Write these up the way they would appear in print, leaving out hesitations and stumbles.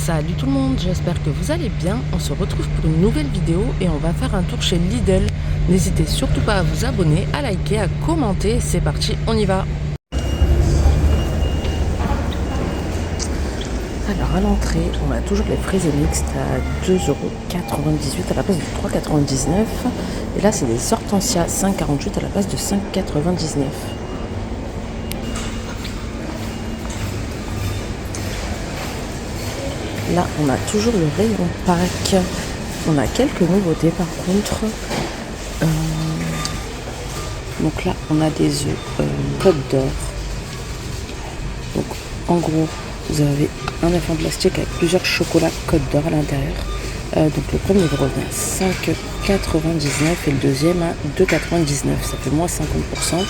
Salut tout le monde, j'espère que vous allez bien. On se retrouve pour une nouvelle vidéo et on va faire un tour chez Lidl. N'hésitez surtout pas à vous abonner, à liker, à commenter. C'est parti, on y va. Alors à l'entrée, on a toujours les fraises mixtes à 2,98€ à la place de 3,99€. Et là, c'est des hortensias 5,48€ à la place de 5,99€. Là, on a toujours le rayon Pâques. On a quelques nouveautés par contre. Donc là, on a des œufs Côte d'Or. Donc en gros, vous avez un œuf en plastique avec plusieurs chocolats Côte d'Or à l'intérieur. Donc le premier revient à 5,99€ et le deuxième à 2,99€. Ça fait moins 50%.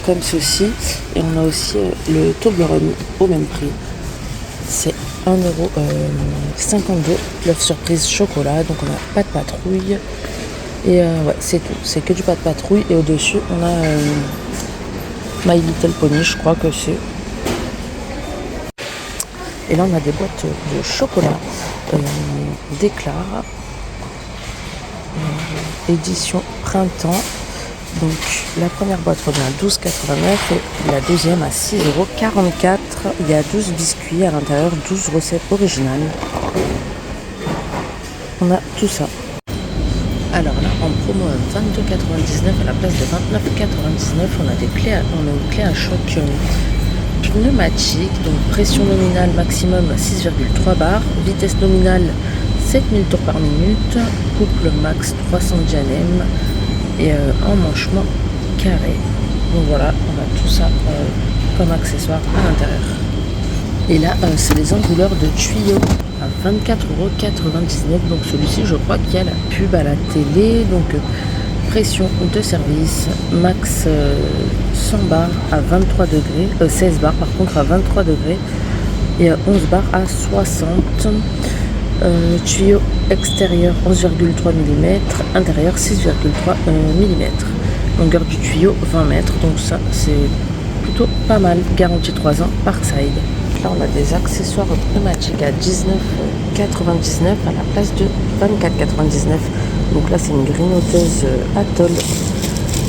Comme ceci. Et on a aussi le Toblerone au même prix. C'est 1,52€. L'œuf surprise chocolat. Donc on a pas de patrouille. Et ouais, c'est tout. C'est que du pas de patrouille. Et au-dessus, on a My Little Pony, je crois que c'est. Et là, on a des boîtes de chocolat d'éclat. Édition printemps. Donc la première boîte revient à 12,89€ et la deuxième à 6,44€. Il y a 12 biscuits à l'intérieur, 12 recettes originales. On a tout ça. Alors là, en promo à 22,99€ à la place de 29,99€, on a une clé à choc pneumatique, donc pression nominale maximum 6,3 bars, vitesse nominale 7000 tours par minute, couple max 300 dianèmes et emmanchement carré. Donc voilà, on a tout ça comme accessoire à l'intérieur. Et là, c'est les enrouleurs de tuyaux à 24,99€. Donc celui-ci, je crois qu'il y a la pub à la télé. Donc pression de service, max 100 bars à 23 degrés, 16 bars par contre à 23 degrés et 11 bars à 60. Tuyau extérieur 11,3 mm, intérieur 6,3 mm. Longueur du tuyau 20 mètres, donc ça c'est plutôt pas mal. Garantie 3 ans, Parkside. Là on a des accessoires pneumatiques à 19,99€ à la place de 24,99€. Donc là c'est une grignoteuse Atoll,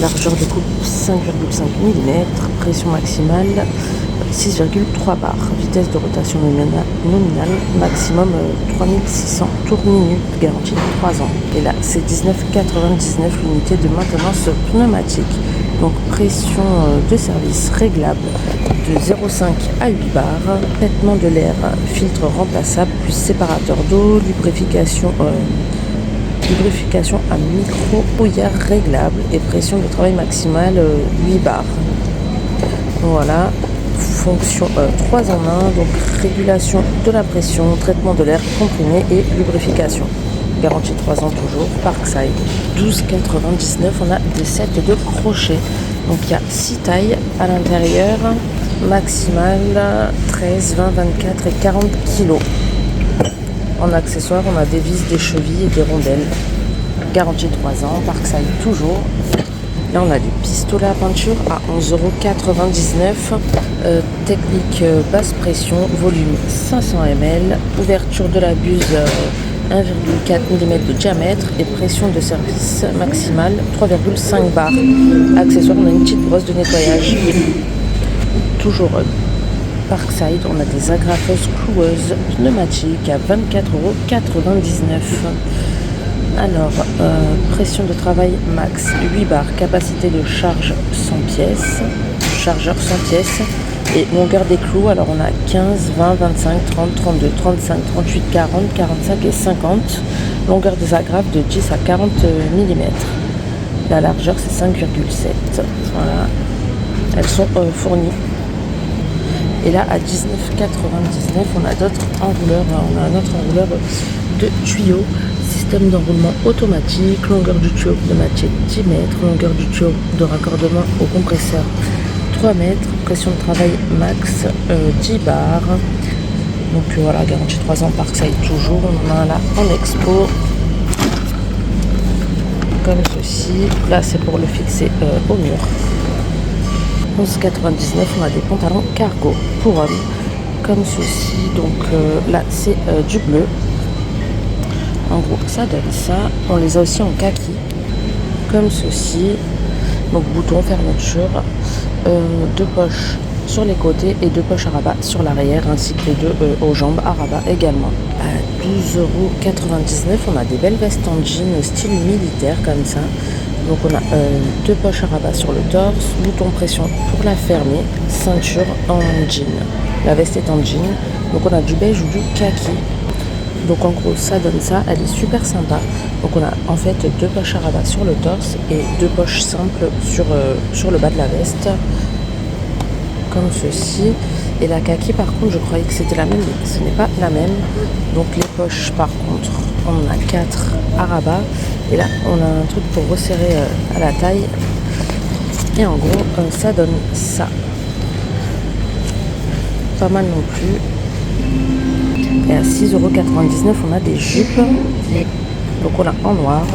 largeur de coupe 5,5 mm, pression maximale 6,3 bars, vitesse de rotation nominale maximum 3600 tours minute, garantie 3 ans. Et là c'est 19,99€ l'unité de maintenance pneumatique. Donc pression de service réglable de 0,5 à 8 bars, traitement de l'air, filtre remplaçable plus séparateur d'eau, lubrification à micro-brouillard réglable et pression de travail maximale 8 bars. Voilà, fonction 3 en 1, donc régulation de la pression, traitement de l'air comprimé et lubrification. Garantie 3 ans toujours, Parkside. 12,99€, on a des sets de crochets. Donc il y a 6 tailles à l'intérieur, maximale 13, 20, 24 et 40 kg. En accessoires, on a des vis, des chevilles et des rondelles. Garantie 3 ans, Parkside toujours. Là, on a des pistolets à peinture à 11,99€. Technique basse pression, volume 500 ml. Ouverture de la buse 1,4 mm de diamètre et pression de service maximale 3,5 bars. Accessoire, on a une petite brosse de nettoyage. Toujours Parkside, on a des agrafeuses cloueuses pneumatiques à 24,99€. Alors, pression de travail max 8 bars, capacité de charge 100 pièces, chargeur 100 pièces et longueur des clous. Alors on a 15, 20, 25, 30, 32, 35, 38, 40, 45 et 50. Longueur des agrafes de 10 à 40 mm. La largeur c'est 5,7. Voilà, elles sont fournies. Et là à 19,99€, on a d'autres enrouleurs. On a un autre enrouleur de tuyaux. Système d'enroulement automatique, longueur du tuyau pneumatique 10 mètres, longueur du tuyau de raccordement au compresseur 3 mètres, pression de travail max 10 bars. Donc voilà, garantie 3 ans, Parkside toujours. On en a un là en expo, comme ceci. Là c'est pour le fixer au mur. 11,99€, on a des pantalons cargo pour hommes. comme ceci. Donc là c'est du bleu. En gros ça donne ça. On les a aussi en kaki comme ceci. Donc bouton, fermeture, deux poches sur les côtés et deux poches à rabat sur l'arrière, ainsi que les deux aux jambes à rabat également. À 12,99 €, on a des belles vestes en jean style militaire comme ça. Donc on a deux poches à rabat sur le torse, bouton pression pour la fermer, ceinture en jean. La veste est en jean. Donc on a du beige ou du kaki. Donc en gros ça donne ça, elle est super sympa. Donc on a en fait deux poches à rabat sur le torse et deux poches simples sur le bas de la veste. Comme ceci. Et la kaki par contre je croyais que c'était la même, mais ce n'est pas la même. Donc les poches par contre on en a 4 à rabat. Et là on a un truc pour resserrer à la taille. Et en gros ça donne ça. Pas mal non plus. Et à 6,99 € on a des jupes. Donc on a en noir.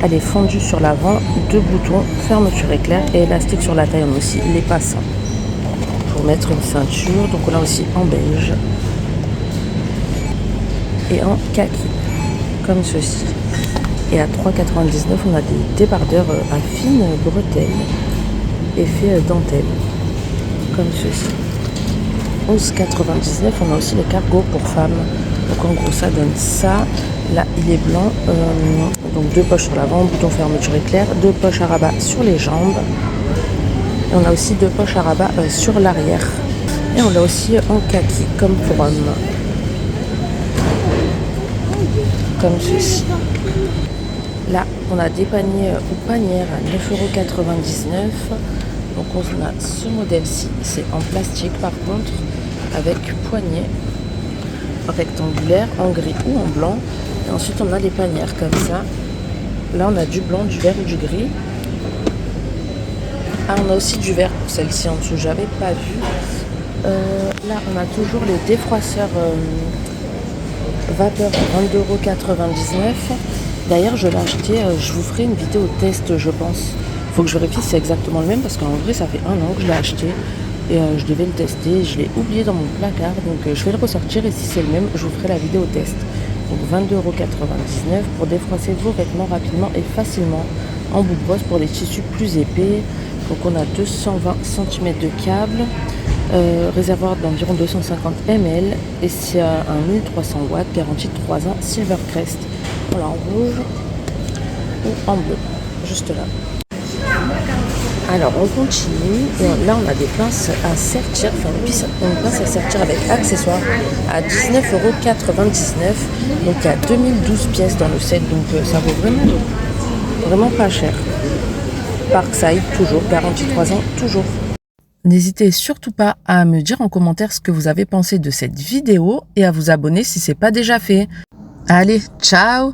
Elle est fendue sur l'avant, deux boutons, fermeture éclair et élastique sur la taille. On a aussi les passants pour mettre une ceinture. Donc on a aussi en beige et en kaki comme ceci. Et à 3,99 € on a des débardeurs à fines bretelles effet dentelle comme ceci. 11,99 €, on a aussi les cargos pour femmes. Donc en gros ça donne ça. Là il est blanc, donc deux poches sur l'avant, bouton fermeture éclair, deux poches à rabat sur les jambes. Et on a aussi deux poches à rabat sur l'arrière. Et on l'a aussi en kaki comme pour homme. Comme ceci. Là on a des paniers ou panières à 9,99 €. Donc on a ce modèle-ci, c'est en plastique par contre, avec poignée rectangulaire en gris ou en blanc. Et ensuite on a des panières comme ça. Là on a du blanc, du vert ou du gris. Ah, on a aussi du vert pour celle-ci en dessous, j'avais pas vu. Là on a toujours les défroisseurs vapeur à 22,99 €. D'ailleurs je l'ai acheté, je vous ferai une vidéo test je pense. Faut que je vérifie si c'est exactement le même parce qu'en vrai ça fait 1 an que je l'ai acheté et je devais le tester, je l'ai oublié dans mon placard, donc je vais le ressortir et si c'est le même je vous ferai la vidéo test. Donc 22,99 € pour défroisser vos vêtements rapidement et facilement en bout de brosse pour les tissus plus épais. Donc on a 220 cm de câble, réservoir d'environ 250 ml et c'est un 1300 watts, garantie de 3 ans, Silvercrest. Voilà, en rouge ou en bleu, juste là. Alors on continue, et là on a des pinces à sertir, enfin une pince à sertir avec accessoires à 19,99 €. Donc il y a 2012 pièces dans le set, donc ça vaut vraiment pas cher. Parkside toujours, garantie 3 ans toujours. N'hésitez surtout pas à me dire en commentaire ce que vous avez pensé de cette vidéo et à vous abonner si ce n'est pas déjà fait. Allez, ciao!